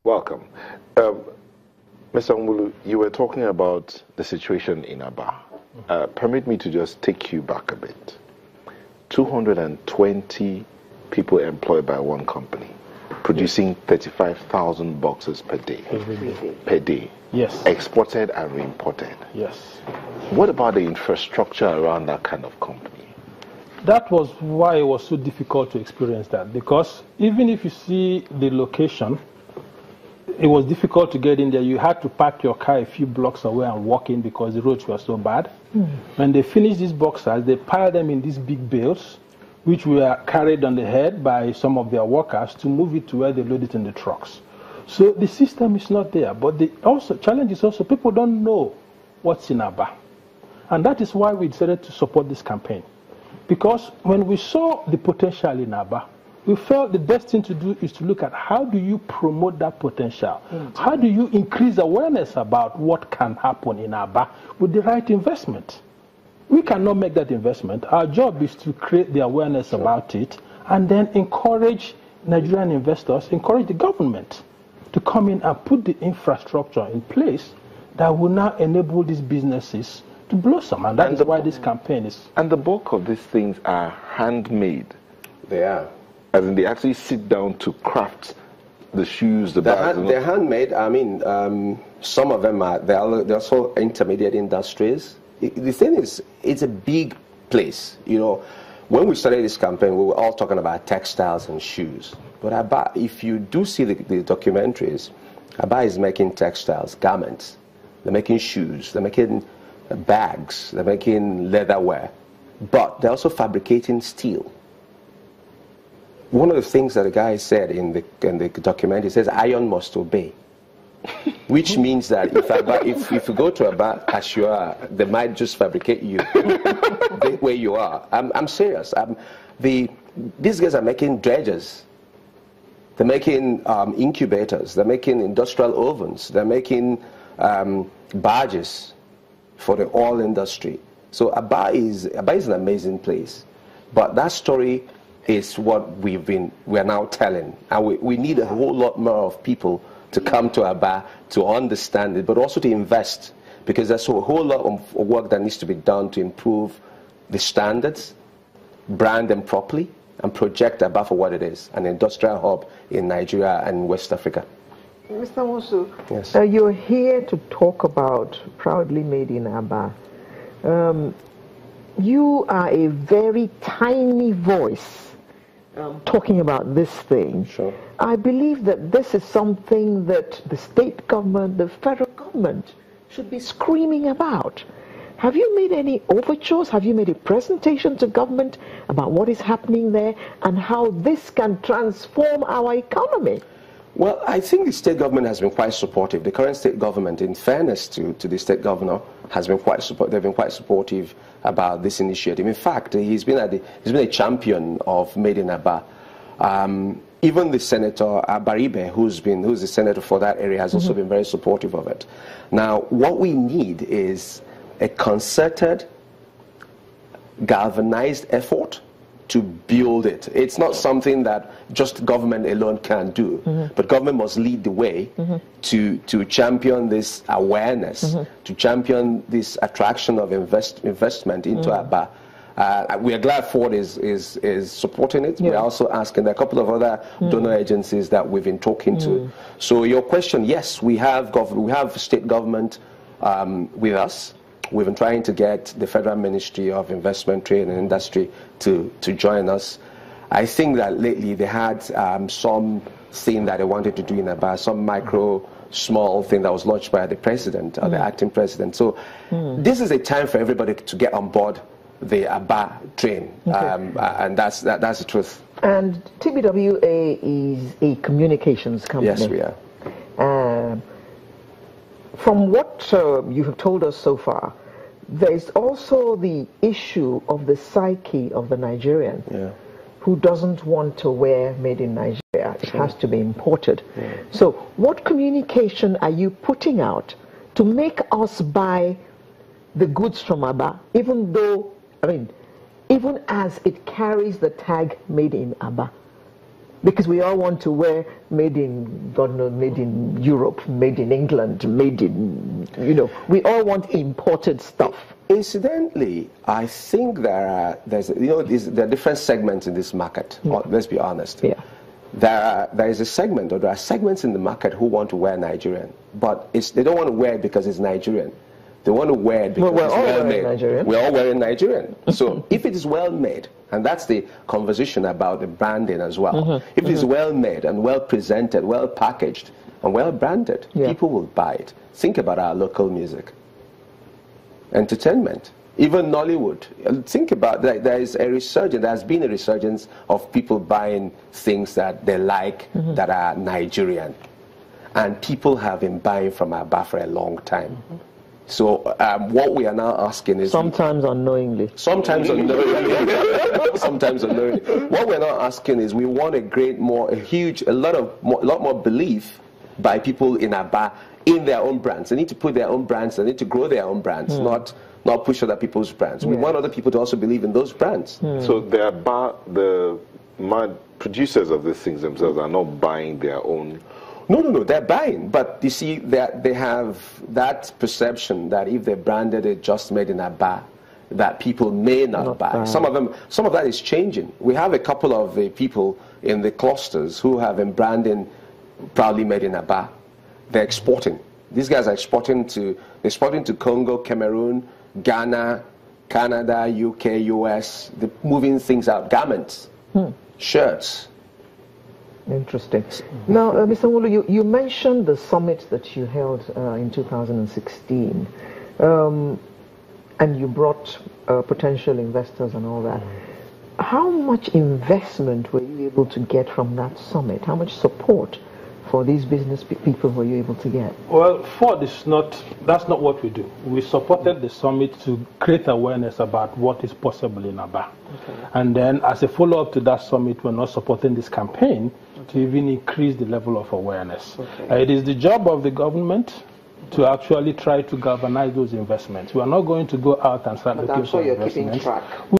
Welcome. Mr. Ngulu, you were talking about the situation in Aba. Permit me to just take you back a bit. 220 people employed by one company, producing 35,000 boxes per day. Per day. Yes. Exported and reimported. Yes. What about the infrastructure around that kind of company? That was why it was so difficult to experience that, because even if you see the location, it was difficult to get in there. You had to park your car a few blocks away and walk in because the roads were so bad. When they finished these boxes, they piled them in these big bales, which were carried on the head by some of their workers to move it to where they load it in the trucks. So the system is not there. But the challenge is also people don't know what's in Aba. And that is why we decided to support this campaign. Because when we saw the potential in Aba, we felt the best thing to do is to look at how do you promote that potential? How do you increase awareness about what can happen in Aba with the right investment? We cannot make that investment. Our job is to create the awareness about it and then encourage Nigerian investors, encourage the government to come in and put the infrastructure in place that will now enable these businesses to blossom. And that is why this campaign is... And the bulk of these things are handmade. They are. As in they actually sit down to craft the shoes, the bags. They're handmade. I mean, some of them are, they're also intermediate industries. The thing is, it's a big place. You know, when we started this campaign, we were all talking about textiles and shoes. But Aba, if you do see the documentaries, Aba is making textiles, garments. They're making shoes. They're making bags. They're making leatherware. But they're also fabricating steel. One of the things that the guy said in the documentary, he says, iron must obey. Which means that if you go to Aba as you are, they might just fabricate you the way you are. I'm serious. These guys are making dredgers. They're making incubators. They're making industrial ovens. They're making barges for the oil industry. So Aba is an amazing place. But that story is what we are now telling. And we need a whole lot more of people to come to Aba to understand it, but also to invest, because there's a whole lot of work that needs to be done to improve the standards, brand them properly, and project Aba for what it is, an industrial hub in Nigeria and West Africa. Mr. Musu, yes. You're here to talk about Proudly Made in Aba. You are a very tiny voice talking about this thing. Sure. I believe that this is something that the state government, the federal government should be screaming about. Have you made any overtures? Have you made a presentation to government about what is happening there and how this can transform our economy? Well, I think the state government has been quite supportive. The current state government, in fairness to the state governor, has been quite they've been quite supportive about this initiative. In fact, he's been a champion of Made in Aba. Even the Senator Baribe, who's the senator for that area, has also been very supportive of it. Now, what we need is a concerted, galvanized effort to build it. It's not something that just government alone can do, but government must lead the way to champion this awareness, to champion this attraction of investment into Aba. We are glad Ford is supporting it. We're also asking, there are a couple of other donor agencies that we've been talking to. So your question, yes, we have state government with us. We've been trying to get the Federal Ministry of Investment, Trade and Industry to join us. I think that lately they had some thing that they wanted to do in Aba, some small thing that was launched by the president or the acting president. So this is a time for everybody to get on board the Aba train, and that's the truth. And TBWA is a communications company. Yes, we are. From what you have told us so far, there is also the issue of the psyche of the Nigerian who doesn't want to wear made in Nigeria. It has to be imported. So what communication are you putting out to make us buy the goods from Aba, even as it carries the tag made in Aba? Because we all want to wear made in, God knows, made in Europe, made in England, made in, we all want imported stuff. Incidentally, I think there are different segments in this market. Let's be honest. Yeah. There is a segment, or there are segments in the market who want to wear Nigerian, but they don't want to wear it because it's Nigerian. They want to wear it because it's well made. Nigerian. We're all wearing Nigerian. So if it is well made, and that's the conversation about the branding as well. If it is well made and well presented, well packaged, and well branded, people will buy it. Think about our local music, entertainment, even Nollywood. Think about that. There is a resurgence. There has been a resurgence of people buying things that they like that are Nigerian, and people have been buying from Aba for a long time. So what we are now asking is... Sometimes unknowingly. Sometimes unknowingly. Sometimes unknowingly. What we're now asking is we want a lot more belief by people in Aba in their own brands. They need to put their own brands. They need to grow their own brands, not push other people's brands. We want other people to also believe in those brands. So the producers of these things themselves are not buying their own. No, they're buying, but you see, they have that perception that if they branded it just made in Aba, that people may not buy. Some of that is changing. We have a couple of people in the clusters who have been branding proudly made in Aba. They're exporting. These guys are exporting to Congo, Cameroon, Ghana, Canada, UK, US. They're moving things out, garments, shirts. Interesting. Now, Mr. Nwulu, you mentioned the summit that you held in 2016, and you brought potential investors and all that. How much investment were you able to get from that summit? How much support for these business people were you able to get? Well, that's not what we do. We supported the summit to create awareness about what is possible in Aba. And then as a follow-up to that summit, we're now supporting this campaign to even increase the level of awareness. It is the job of the government to actually try to galvanize those investments. We are not going to go out and start looking for investments.